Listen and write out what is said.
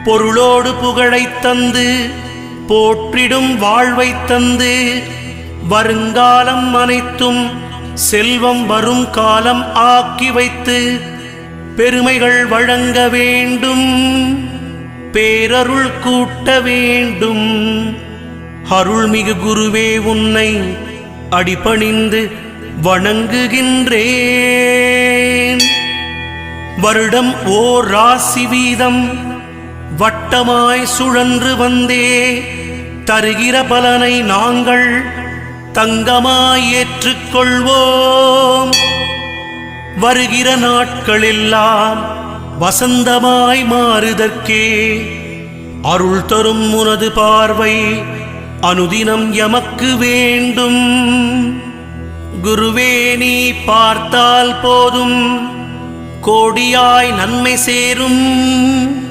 பொருளோடு புகழைத் தந்து போற்றிடும் வாழ்வைத் தந்து வருங்காலம் அனைத்தும் செல்வம் வரும் காலம் ஆக்கி வைத்து பெருமைகள் வழங்க வேண்டும், பேரருள் கூட்ட வேண்டும். அருள்மிகு குருவே உன்னை அடிபணிந்து வணங்குகின்றேன். வருடம் ஓர் ராசி வீதம் வட்டமாய் சுழன்று வந்தே தருகிற பலனை நாங்கள் தங்கமாய் ஏற்றுக்கொள்வோம். வருகிற நாட்களெல்லாம் வசந்தமாய் மாறுதற்கே அருள் தரும் உனது பார்வை அனுதினம் எமக்கு வேண்டும். குருவே நீ பார்த்தால் போதும் கோடியாய் நன்மை சேரும்.